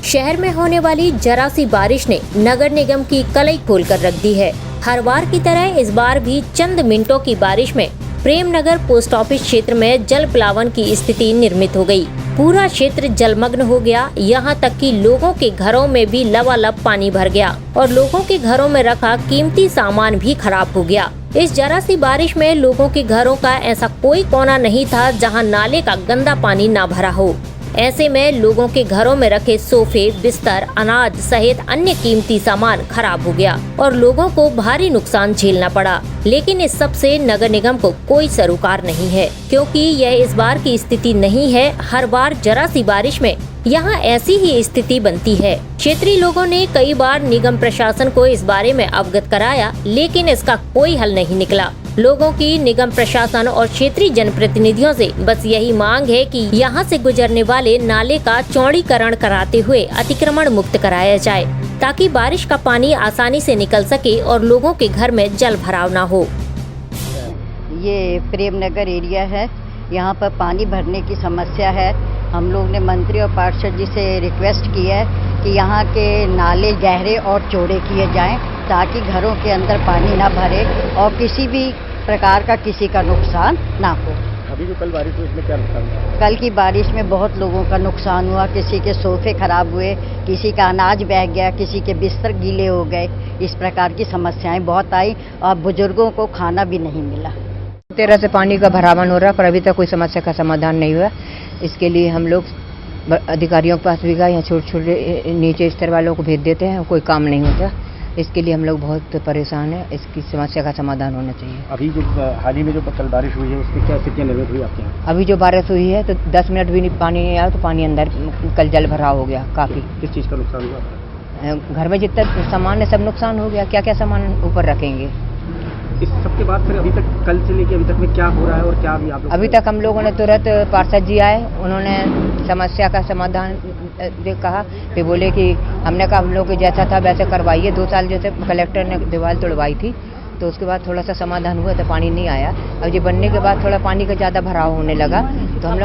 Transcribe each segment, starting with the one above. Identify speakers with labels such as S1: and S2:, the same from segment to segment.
S1: शहर में होने वाली जरा सी बारिश ने नगर निगम की कलई खोल कर रख दी है। हर बार की तरह इस बार भी चंद मिनटों की बारिश में प्रेमनगर पोस्ट ऑफिस क्षेत्र में जल प्लावन की स्थिति निर्मित हो गई। पूरा क्षेत्र जलमग्न हो गया, यहाँ तक कि लोगों के घरों में भी लबालब पानी भर गया और लोगों के घरों में रखा कीमती सामान भी खराब हो गया। इस जरा सी बारिश में लोगों के घरों का ऐसा कोई कोना नहीं था जहाँ नाले का गंदा पानी ना भरा हो। ऐसे में लोगों के घरों में रखे सोफे, बिस्तर, अनाज सहित अन्य कीमती सामान खराब हो गया और लोगों को भारी नुकसान झेलना पड़ा। लेकिन इस सब से नगर निगम को कोई सरोकार नहीं है, क्योंकि यह इस बार की स्थिति नहीं है। हर बार जरा सी बारिश में यहाँ ऐसी ही स्थिति बनती है। क्षेत्रीय लोगों ने कई बार निगम प्रशासन को इस बारे में अवगत कराया, लेकिन इसका कोई हल नहीं निकला। लोगों की निगम प्रशासन और क्षेत्रीय जनप्रतिनिधियों से बस यही मांग है कि यहाँ से गुजरने वाले नाले का चौड़ीकरण कराते हुए अतिक्रमण मुक्त कराया जाए, ताकि बारिश का पानी आसानी से निकल सके और लोगों के घर में जल भराव न हो।
S2: ये प्रेमनगर एरिया है, यहाँ पर पानी भरने की समस्या है। हम लोग ने मंत्री और पार्षद जी से रिक्वेस्ट की है कि यहाँ के नाले गहरे और चौड़े किए जाएं, ताकि घरों के अंदर पानी ना भरे और किसी भी प्रकार का किसी का नुकसान ना हो।
S3: अभी जो कल बारिश हुई उसमें क्या नुकसान हुआ?
S2: कल की बारिश में बहुत लोगों का नुकसान हुआ। किसी के सोफे खराब हुए, किसी का अनाज बह गया, किसी के बिस्तर गीले हो गए। इस प्रकार की समस्याएं बहुत आई और बुजुर्गों को खाना भी नहीं मिला।
S4: तरह से पानी का भरावन हो रहा है, पर अभी तक कोई समस्या का समाधान नहीं हुआ। इसके लिए हम लोग अधिकारियों के पास भी गए, यहाँ छोटे छोटे नीचे स्तर वालों को भेज देते हैं, कोई काम नहीं होता। इसके लिए हम लोग बहुत परेशान हैं। इसकी समस्या का समाधान होना चाहिए।
S3: अभी जो हाल ही में जो कल बारिश हुई है उसकी क्या स्थितियाँ निर्मित हुई आपके यहाँ?
S4: अभी जो बारिश हुई है तो 10 मिनट भी पानी नहीं आया तो पानी अंदर कल जल भरा हो गया काफ़ी।
S3: किस चीज़ का नुकसान हुआ?
S4: घर में जितना सामान है सब नुकसान हो गया। क्या क्या सामान ऊपर रखेंगे?
S3: इस सबके बाद फिर अभी तक कल से लेके अभी तक में क्या हो रहा है और क्या
S4: अभी तक हम लोगों ने तुरंत पार्षद जी आए, उन्होंने समस्या का समाधान कहा। फिर बोले कि हमने कहा हम लोग जैसा था वैसे करवाइए। 2 साल जैसे कलेक्टर ने दीवार तोड़वाई थी, तो उसके बाद थोड़ा सा समाधान हुआ तो पानी नहीं आया। अब ये बनने के बाद थोड़ा पानी का ज़्यादा भराव होने लगा, तो हम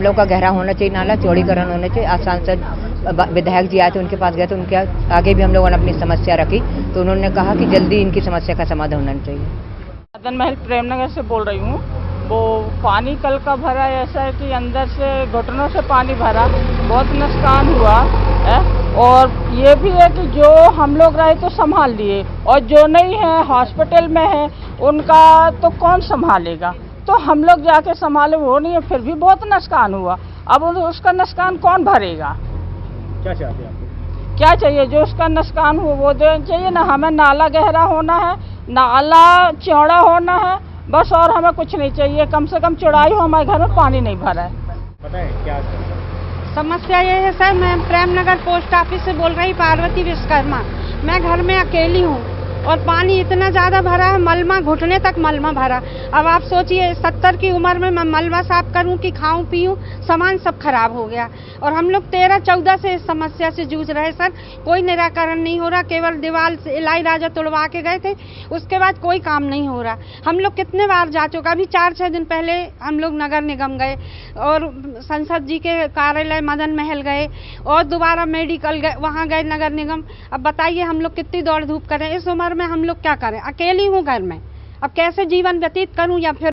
S4: लोग का गहरा होना चाहिए, नाला चौड़ीकरण होना चाहिए। आज सांसद विधायक जी आए थे, उनके पास गए तो उनके आगे भी हम लोगों ने अपनी समस्या रखी, तो उन्होंने कहा कि जल्दी इनकी समस्या का समाधान होना चाहिए।
S5: मदन महल प्रेमनगर से बोल रही हूँ। वो पानी कल का भरा ऐसा है कि अंदर से घुटनों से पानी भरा, बहुत नुकसान हुआ है। और ये भी है कि जो हम लोग रहे तो संभाल लिए, और जो नहीं है हॉस्पिटल में है उनका तो कौन संभालेगा। तो हम लोग जाके संभाले, वो नहीं है, फिर भी बहुत नुकसान हुआ। अब उसका नुकसान कौन भरेगा?
S3: क्या चाहते हैं आप?
S5: क्या चाहिए? जो उसका नुकसान हो वो देना चाहिए ना। हमें नाला गहरा होना है, नाला चौड़ा होना है बस, और हमें कुछ नहीं चाहिए। कम से कम चौड़ाई हो, हमारे घर में पानी नहीं भरा है।
S3: पता है क्या
S6: समस्या ये है सर, मैं प्रेमनगर पोस्ट ऑफिस से बोल रही पार्वती विश्वकर्मा। मैं घर में अकेली हूँ और पानी इतना ज़्यादा भरा है, मलमा घुटने तक मलमा भरा। अब आप सोचिए 70 की उम्र में मैं मलबा साफ करूं कि खाऊं पीऊं, सामान सब खराब हो गया। और हम लोग 13-14 से इस समस्या से जूझ रहे सर, कोई निराकरण नहीं हो रहा। केवल दीवार से इलाई राजा तोड़वा के गए थे, उसके बाद कोई काम नहीं हो रहा। हम लोग कितने बार जा चुके, अभी 4-6 दिन पहले हम लोग नगर निगम गए और संसद जी के कार्यालय मदन महल गए और दोबारा मेडिकल गए, वहाँ गए नगर निगम। अब बताइए हम लोग कितनी दौड़ धूप करें इस उम्र में, हम लोग क्या करें? अकेली हूँ घर में, अब कैसे जीवन व्यतीत करूं? या फिर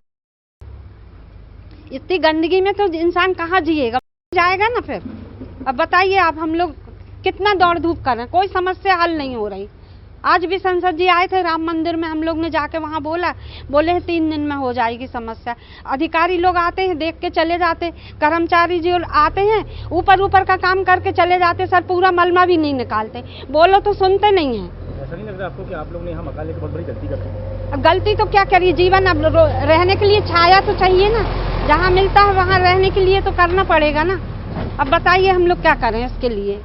S6: इतनी गंदगी में तो इंसान कहाँ जिएगा, जाएगा ना फिर। अब बताइए आप, हम लोग कितना दौड़ धूप करें, कोई समस्या हल नहीं हो रही। आज भी संसद जी आए थे राम मंदिर में, हम लोग ने जाके वहाँ बोले हैं 3 दिन में हो जाएगी समस्या। अधिकारी लोग आते हैं, देख के चले जाते, कर्मचारी जी आते हैं, ऊपर का काम करके चले जाते सर, पूरा मलमा भी नहीं निकालते। बोलो तो सुनते नहीं हैं।
S3: ऐसा नहीं लग रहा आपको कि आप लोग ने यहाँ मकान लेकर बहुत बड़ी गलती करते हैं?
S6: अब गलती तो क्या करिए, जीवन अब रहने के लिए छाया तो चाहिए ना, जहाँ मिलता है वहाँ रहने के लिए तो करना पड़ेगा ना। अब बताइए हम लोग क्या करें इसके लिए।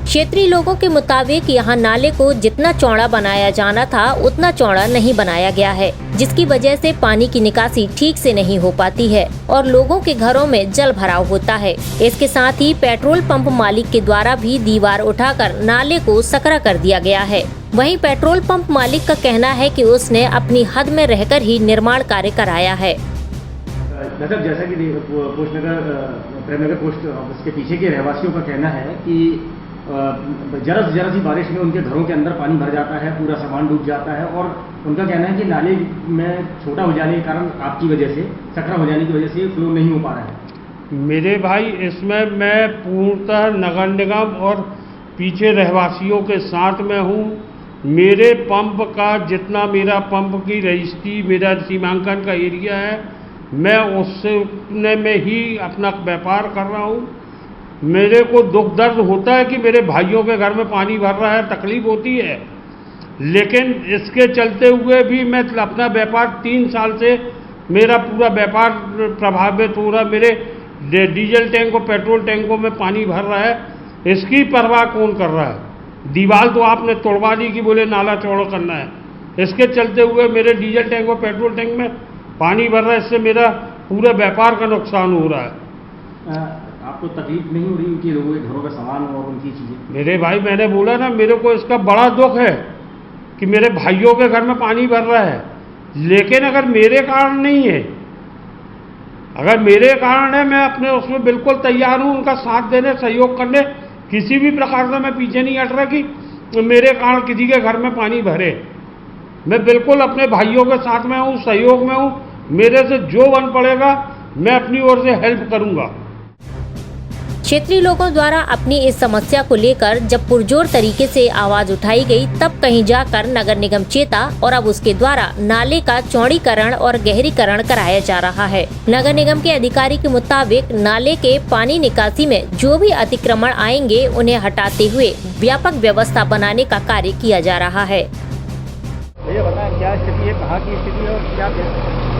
S1: क्षेत्रीय लोगों के मुताबिक यहाँ नाले को जितना चौड़ा बनाया जाना था उतना चौड़ा नहीं बनाया गया है, जिसकी वजह से पानी की निकासी ठीक से नहीं हो पाती है और लोगों के घरों में जल भराव होता है। इसके साथ ही पेट्रोल पंप मालिक के द्वारा भी दीवार उठाकर नाले को सकरा कर दिया गया है। वहीं पेट्रोल पंप मालिक का कहना है कि उसने अपनी हद में रहकर ही निर्माण कार्य कराया है।
S3: मतलब जैसा कि प्रेमनगर पोस्ट ऑफिस के पीछे के रहवासियों का कहना है कि जरा सी बारिश में उनके घरों के अंदर पानी भर जाता है, पूरा सामान डूब जाता है, और उनका कहना है कि नाले में छोटा हो जाने के कारण, आपकी वजह से, सकरा हो जाने की वजह से फ्लो नहीं हो पा रहा है।
S7: मेरे भाई, इसमें मैं पूर्णतः नगर निगम और पीछे रहवासियों के साथ में हूँ। मेरे पंप का जितना मेरा पंप की रजिस्ट्री, मेरा सीमांकन का एरिया है, मैं उसने में ही अपना व्यापार कर रहा हूँ। मेरे को दुख दर्द होता है कि मेरे भाइयों के घर में पानी भर रहा है, तकलीफ होती है, लेकिन इसके चलते हुए भी मैं अपना व्यापार 3 साल से मेरा पूरा व्यापार प्रभावित हो रहा है। मेरे डीजल टैंक और पेट्रोल टैंकों में पानी भर रहा है, इसकी परवाह कौन कर रहा है? दीवार तो आपने तोड़वा दी कि बोले नाला चौड़ा करना है, इसके चलते हुए मेरे डीजल टैंक और पेट्रोल टैंक में पानी भर रहा है, इससे मेरा पूरे व्यापार का नुकसान हो रहा है।
S3: आपको तकलीफ नहीं हो रही उनके लोगों के घरों का सामान और उनकी चीज़ें?
S7: मेरे भाई, मैंने बोला ना, मेरे को इसका बड़ा दुख है कि मेरे भाइयों के घर में पानी भर रहा है, लेकिन अगर मेरे कारण नहीं है, अगर मेरे कारण है, मैं अपने उसमें बिल्कुल तैयार हूँ उनका साथ देने, सहयोग करने। किसी भी प्रकार से मैं पीछे नहीं हट रहा कि मेरे कारण किसी के घर में पानी भरे। मैं बिल्कुल अपने भाइयों के साथ में हूँ, सहयोग में हूँ। मेरे से जो बन पड़ेगा मैं अपनी ओर से हेल्प करूँगा।
S1: क्षेत्रीय लोगों द्वारा अपनी इस समस्या को लेकर जब पुरजोर तरीके से आवाज उठाई गई, तब कहीं जाकर नगर निगम चेता और अब उसके द्वारा नाले का चौड़ीकरण और गहरीकरण कराया जा रहा है। नगर निगम के अधिकारी के मुताबिक नाले के पानी निकासी में जो भी अतिक्रमण आएंगे, उन्हें हटाते हुए व्यापक व्यवस्था बनाने का कार्य किया जा रहा है।
S3: भैया बताएं, क्या स्थिति है, कहाँ की स्थिति है और क्या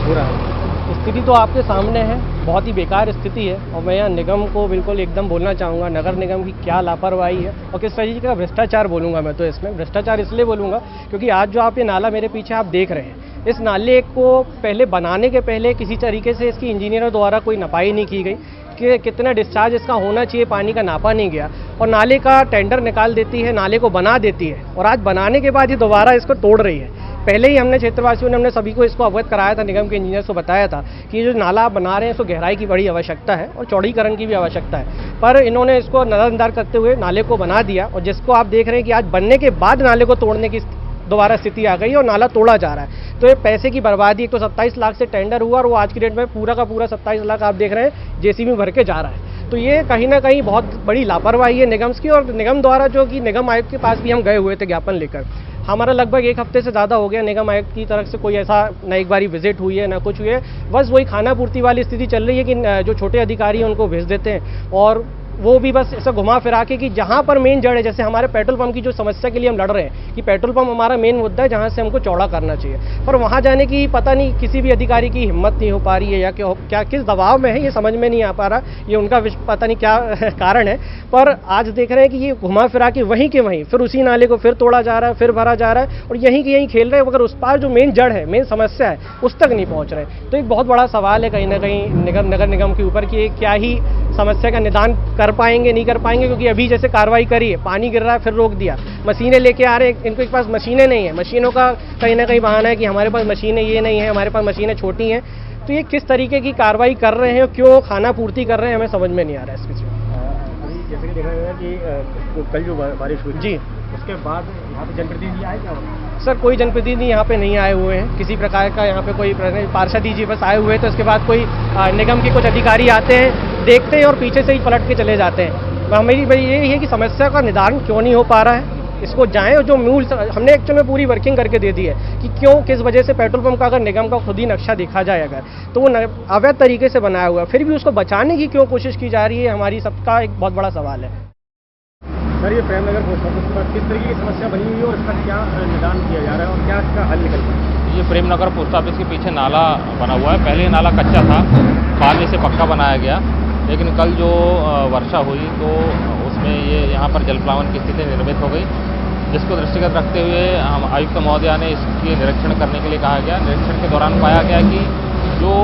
S3: हो रहा है?
S8: स्थिति तो आपके सामने है, बहुत ही बेकार स्थिति है। और मैं यहाँ निगम को बिल्कुल एकदम बोलना चाहूँगा, नगर निगम की क्या लापरवाही है और किस तरीके का भ्रष्टाचार बोलूँगा। मैं तो इसमें भ्रष्टाचार इसलिए बोलूँगा क्योंकि आज जो आप ये नाला मेरे पीछे आप देख रहे हैं, इस नाले को पहले बनाने के पहले किसी तरीके से इसकी इंजीनियरों द्वारा कोई नपाई नहीं की गई कि कितना डिस्चार्ज इसका होना चाहिए, पानी का नापा नहीं गया और नाले का टेंडर निकाल देती है, नाले को बना देती है और आज बनाने के बाद ये दोबारा इसको तोड़ रही है। पहले ही हमने क्षेत्रवासियों ने, हमने सभी को इसको अवगत कराया था, निगम के इंजीनियर्स को बताया था कि जो नाला आप बना रहे हैं इसको गहराई की बड़ी आवश्यकता है और चौड़ीकरण की भी आवश्यकता है, पर इन्होंने इसको नज़रअंदाज करते हुए नाले को बना दिया और जिसको आप देख रहे हैं कि आज बनने के बाद नाले को तोड़ने की दोबारा स्थिति आ गई और नाला तोड़ा जा रहा है। तो ये पैसे की बर्बादी, एक तो 27 लाख से टेंडर हुआ और वो आज की डेट में पूरा का पूरा 27 लाख आप देख रहे हैं जेसीबी भर के जा रहा है। तो ये कहीं ना कहीं बहुत बड़ी लापरवाही है निगम की। और निगम द्वारा जो कि निगम आयुक्त के पास भी हम गए हुए थे ज्ञापन लेकर, हमारा लगभग 1 हफ्ते से ज़्यादा हो गया, निगम आयुक्त की तरफ से कोई ऐसा न एक बारी विजिट हुई है, ना कुछ हुई है। बस वही खाना पूर्ति वाली स्थिति चल रही है कि जो छोटे अधिकारी हैं उनको भेज देते हैं और वो भी बस ऐसा घुमा फिरा के कि जहाँ पर मेन जड़ है, जैसे हमारे पेट्रोल पंप की जो समस्या के लिए हम लड़ रहे हैं कि पेट्रोल पंप हमारा मेन मुद्दा है जहाँ से हमको चौड़ा करना चाहिए, पर वहाँ जाने की पता नहीं किसी भी अधिकारी की हिम्मत नहीं हो पा रही है या क्या किस दबाव में है ये समझ में नहीं आ पा रहा, ये उनका पता नहीं क्या कारण है। पर आज देख रहे हैं कि ये घुमा फिरा के वहीं के वहीं फिर उसी नाले को फिर तोड़ा जा रहा है, फिर भरा जा रहा है और यहीं के यहीं खेल रहे हैं, मगर उस पार जो मेन जड़ है, मेन समस्या है, उस तक नहीं पहुँच रहे। तो एक बहुत बड़ा सवाल है कहीं ना कहीं नगर निगम के ऊपर कि क्या ही समस्या का निदान कर पाएंगे, नहीं कर पाएंगे, क्योंकि अभी जैसे कार्रवाई करी है, पानी गिर रहा है फिर रोक दिया, मशीनें लेके आ रहे हैं, इनके पास मशीनें नहीं है, मशीनों का कहीं ना कहीं बहाना है कि हमारे पास मशीनें ये नहीं है, हमारे पास मशीनें छोटी हैं। तो ये किस तरीके की कार्रवाई कर रहे हैं, क्यों खाना पूर्ति कर रहे हैं, हमें समझ में नहीं आ रहा है इसके।
S3: जैसे कि देखा गया कि कल जो बारिश हुई
S8: जी,
S3: उसके बाद यहाँ पे जनप्रतिनिधि आए क्या?
S8: सर कोई जनप्रतिनिधि यहाँ पे नहीं आए हुए हैं, किसी प्रकार का यहाँ पे कोई पार्षद जी बस आए हुए हैं। तो इसके बाद कोई निगम के कुछ अधिकारी आते हैं, देखते हैं और पीछे से ही पलट के चले जाते हैं। मेरी भाई यही है कि समस्या का निदान क्यों नहीं हो पा रहा है, इसको जाएं और जो मूल हमने एक्चुअल में पूरी वर्किंग करके दे दी है कि क्यों किस वजह से पेट्रोल पंप का अगर निगम का खुद ही नक्शा देखा जाए अगर तो वो अवैध तरीके से बनाया हुआ है, फिर भी उसको बचाने की क्यों कोशिश की जा रही है, हमारी सबका एक बहुत बड़ा सवाल है।
S3: सर, ये प्रेमनगर पोस्ट ऑफिस पर किस तरीके की समस्या बनी हुई है और इसका क्या निदान किया जा रहा है और क्या इसका हल निकल रहा है?
S9: ये प्रेमनगर पोस्ट ऑफिस के पीछे नाला बना हुआ है। पहले नाला कच्चा था, बाद में से पक्का बनाया गया, लेकिन कल जो वर्षा हुई तो उसमें ये यहाँ पर जलप्लावन की स्थिति निर्मित हो गई, जिसको दृष्टिगत रखते हुए हम आयुक्त महोदया ने इसकी निरीक्षण करने के लिए कहा गया। निरीक्षण के दौरान पाया गया कि जो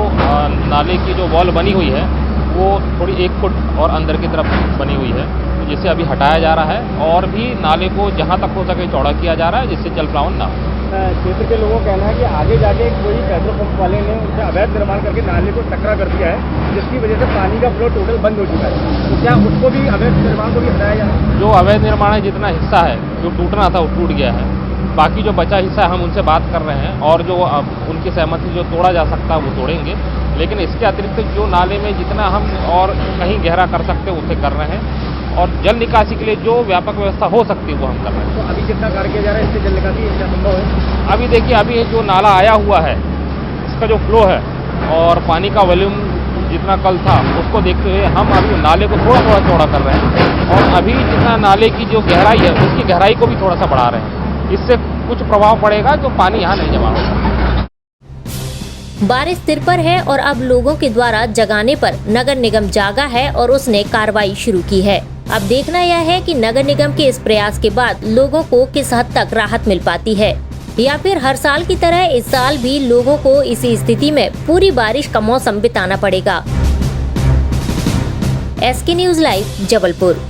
S9: नाले की जो वॉल बनी हुई है वो थोड़ी 1 फुट और अंदर की तरफ बनी हुई है, जिसे अभी हटाया जा रहा है और भी नाले को जहाँ तक हो सके चौड़ा किया जा रहा है, जिससे जलप्लावन ना हो।
S3: क्षेत्र के लोगों का कहना है कि आगे जाके कोई पेट्रोल पंप वाले ने उनसे अवैध निर्माण करके नाले को टकरा कर दिया है, जिसकी वजह से पानी का फ्लो टोटल बंद हो चुका है। तो क्या उसको भी अवैध निर्माण को भी हटाया जाए?
S9: जो अवैध निर्माण है, जितना हिस्सा है जो टूटना था वो टूट गया है, बाकी जो बचा हिस्सा हम उनसे बात कर रहे हैं और जो उनकी सहमति जो तोड़ा जा सकता है वो तोड़ेंगे। लेकिन इसके अतिरिक्त जो नाले में जितना हम और कहीं गहरा कर सकते हैं उसे कर रहे हैं और जल निकासी के लिए जो व्यापक व्यवस्था हो सकती है वो हम कर रहे हैं।
S3: तो अभी कितना कार्य किया जा रहा है इससे जल निकासी क्या संभव है?
S9: अभी देखिए, अभी जो नाला आया हुआ है इसका जो फ्लो है और पानी का वॉल्यूम जितना कल था उसको देखते हुए हम अभी नाले को थोड़ा थोड़ा चौड़ा कर रहे हैं और अभी जितना नाले की जो गहराई है उसकी गहराई को भी थोड़ा सा बढ़ा रहे हैं। इससे कुछ प्रभाव पड़ेगा, जो पानी यहाँ नहीं जमा होगा।
S1: बारिश सिर पर है और अब लोगों के द्वारा जगाने पर नगर निगम जागा है और उसने कार्रवाई शुरू की है। अब देखना यह है कि नगर निगम के इस प्रयास के बाद लोगों को किस हद तक राहत मिल पाती है, या फिर हर साल की तरह इस साल भी लोगों को इसी स्थिति में पूरी बारिश का मौसम बिताना पड़ेगा। SK news live, Jabalpur.